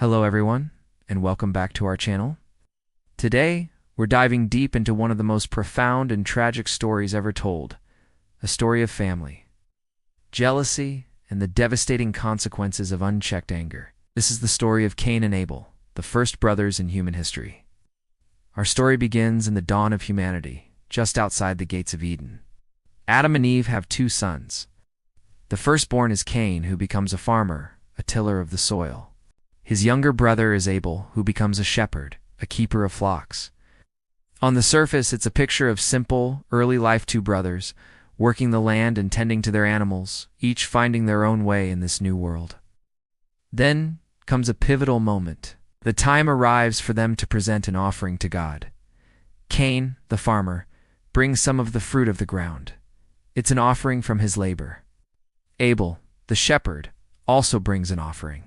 Hello everyone, and welcome back to our channel. Today, we're diving deep into one of the most profound and tragic stories ever told, a story of family, jealousy, and the devastating consequences of unchecked anger. This is the story of Cain and Abel, the first brothers in human history. Our story begins in the dawn of humanity, just outside the gates of Eden. Adam and Eve have two sons. The firstborn is Cain, who becomes a farmer, a tiller of the soil. His younger brother is Abel, who becomes a shepherd, a keeper of flocks. On the surface, it's a picture of simple, early-life two brothers, working the land and tending to their animals, each finding their own way in this new world. Then comes a pivotal moment. The time arrives for them to present an offering to God. Cain, the farmer, brings some of the fruit of the ground. It's an offering from his labor. Abel, the shepherd, also brings an offering.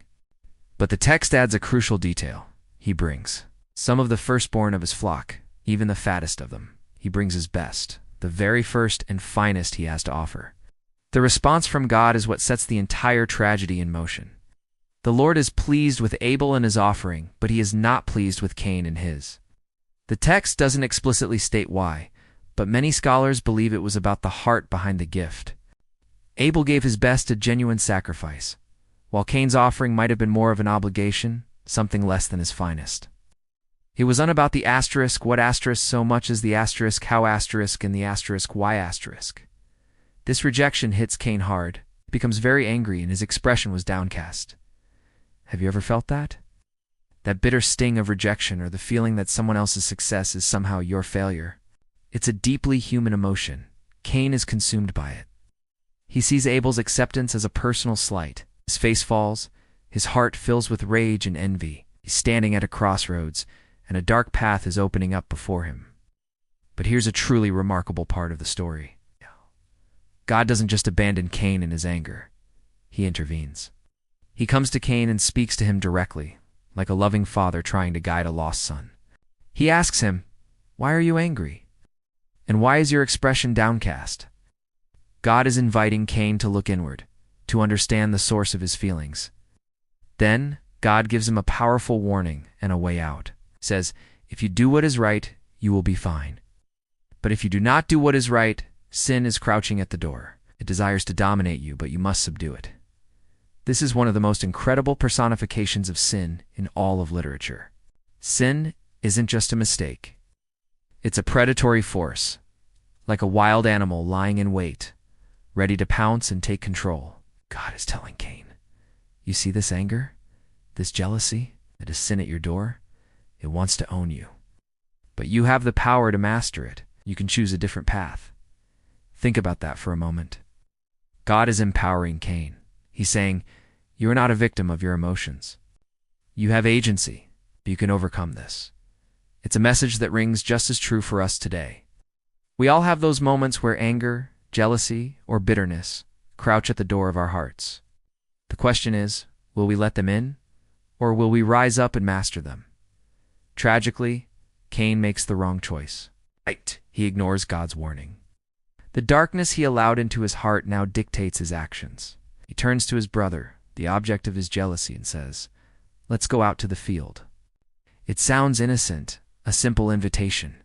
But the text adds a crucial detail. He brings some of the firstborn of his flock, even the fattest of them. He brings his best, the very first and finest he has to offer. The response from God is what sets the entire tragedy in motion. The Lord is pleased with Abel and his offering, but he is not pleased with Cain and his. The text doesn't explicitly state why, but many scholars believe it was about the heart behind the gift. Abel gave his best, a genuine sacrifice, while Cain's offering might have been more of an obligation, something less than his finest. It was unbout the asterisk what asterisk so much as the asterisk how asterisk and the asterisk why asterisk. This rejection hits Cain hard, becomes very angry, and his expression was downcast. Have you ever felt that? That bitter sting of rejection, or the feeling that someone else's success is somehow your failure. It's a deeply human emotion. Cain is consumed by it. He sees Abel's acceptance as a personal slight. His face falls, his heart fills with rage and envy. He's standing at a crossroads, and a dark path is opening up before him. But here's a truly remarkable part of the story. God doesn't just abandon Cain in his anger. He intervenes. He comes to Cain and speaks to him directly, like a loving father trying to guide a lost son. He asks him, "Why are you angry? And why is your expression downcast?" God is inviting Cain to look inward, to understand the source of his feelings. Then, God gives him a powerful warning and a way out. He says, if you do what is right, you will be fine. But if you do not do what is right, sin is crouching at the door. It desires to dominate you, but you must subdue it. This is one of the most incredible personifications of sin in all of literature. Sin isn't just a mistake. It's a predatory force, like a wild animal lying in wait, ready to pounce and take control. God is telling Cain, you see this anger, this jealousy that is sin at your door? It wants to own you. But you have the power to master it. You can choose a different path. Think about that for a moment. God is empowering Cain. He's saying, you are not a victim of your emotions. You have agency, but you can overcome this. It's a message that rings just as true for us today. We all have those moments where anger, jealousy, or bitterness crouch at the door of our hearts. The question is, will we let them in, or will we rise up and master them? Tragically, Cain makes the wrong choice. He ignores God's warning. The darkness he allowed into his heart now dictates his actions. He turns to his brother, the object of his jealousy, and says, let's go out to the field. It sounds innocent, a simple invitation.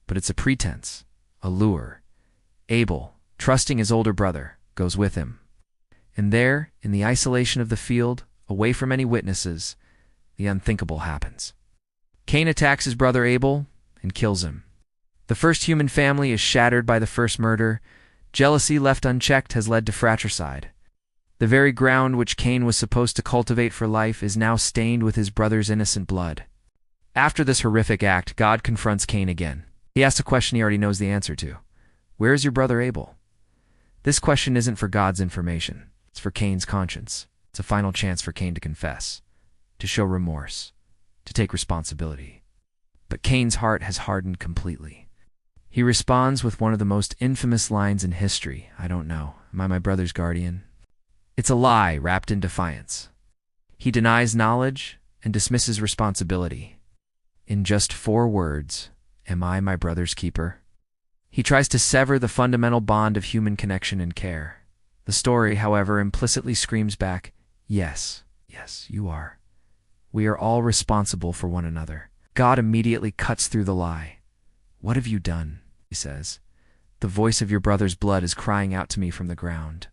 But it's a pretense, a lure. Abel, trusting his older brother, goes with him. And there, in the isolation of the field, away from any witnesses, the unthinkable happens. Cain attacks his brother Abel and kills him. The first human family is shattered by the first murder. Jealousy left unchecked has led to fratricide. The very ground which Cain was supposed to cultivate for life is now stained with his brother's innocent blood. After this horrific act, God confronts Cain again. He asks a question he already knows the answer to. Where is your brother Abel? This question isn't for God's information. It's for Cain's conscience. It's a final chance for Cain to confess, to show remorse, to take responsibility. But Cain's heart has hardened completely. He responds with one of the most infamous lines in history. I don't know. Am I my brother's guardian? It's a lie wrapped in defiance. He denies knowledge and dismisses responsibility. In just 4 words, am I my brother's keeper? He tries to sever the fundamental bond of human connection and care. The story, however, implicitly screams back, yes, you are. We are all responsible for one another. God immediately cuts through the lie. "What have you done?" he says. "The voice of your brother's blood is crying out to me from the ground."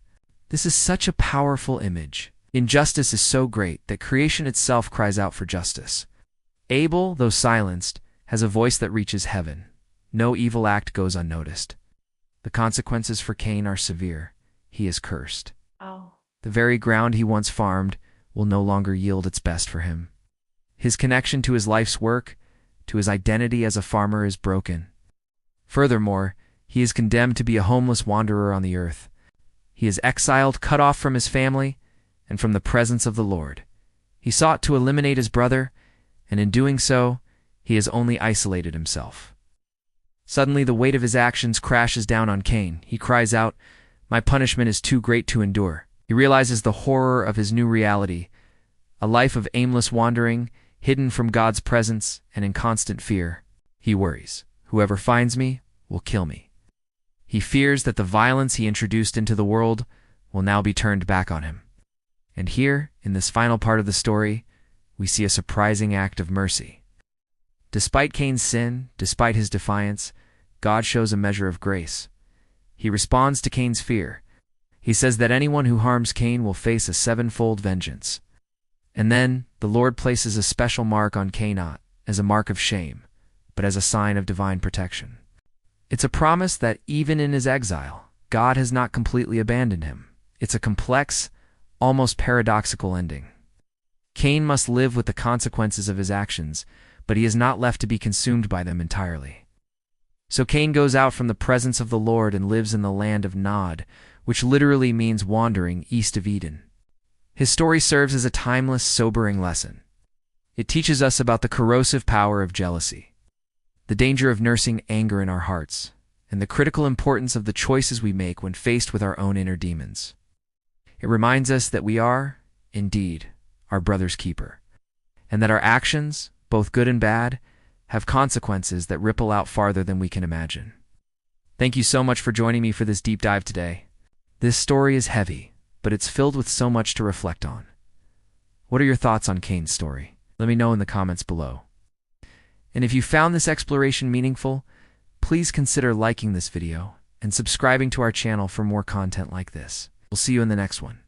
This is such a powerful image. Injustice is so great that creation itself cries out for justice. Abel, though silenced, has a voice that reaches heaven. No evil act goes unnoticed. The consequences for Cain are severe. He is cursed. Oh. The very ground he once farmed will no longer yield its best for him. His connection to his life's work, to his identity as a farmer, is broken. Furthermore, he is condemned to be a homeless wanderer on the earth. He is exiled, cut off from his family and from the presence of the Lord. He sought to eliminate his brother, and in doing so, he has only isolated himself. Suddenly, the weight of his actions crashes down on Cain. He cries out, "My punishment is too great to endure." He realizes the horror of his new reality, a life of aimless wandering, hidden from God's presence and in constant fear. He worries, "Whoever finds me will kill me." He fears that the violence he introduced into the world will now be turned back on him. And here, in this final part of the story, we see a surprising act of mercy. Despite Cain's sin, despite his defiance, God shows a measure of grace. He responds to Cain's fear. He says that anyone who harms Cain will face a sevenfold vengeance. And then, the Lord places a special mark on Cain, not as a mark of shame, but as a sign of divine protection. It's a promise that even in his exile, God has not completely abandoned him. It's a complex, almost paradoxical ending. Cain must live with the consequences of his actions, but he is not left to be consumed by them entirely. So Cain goes out from the presence of the Lord and lives in the land of Nod, which literally means wandering east of Eden. His story serves as a timeless, sobering lesson. It teaches us about the corrosive power of jealousy, the danger of nursing anger in our hearts, and the critical importance of the choices we make when faced with our own inner demons. It reminds us that we are, indeed, our brother's keeper, and that our actions, both good and bad, have consequences that ripple out farther than we can imagine. Thank you so much for joining me for this deep dive today. This story is heavy, but it's filled with so much to reflect on. What are your thoughts on Cain's story? Let me know in the comments below. And if you found this exploration meaningful, please consider liking this video and subscribing to our channel for more content like this. We'll see you in the next one.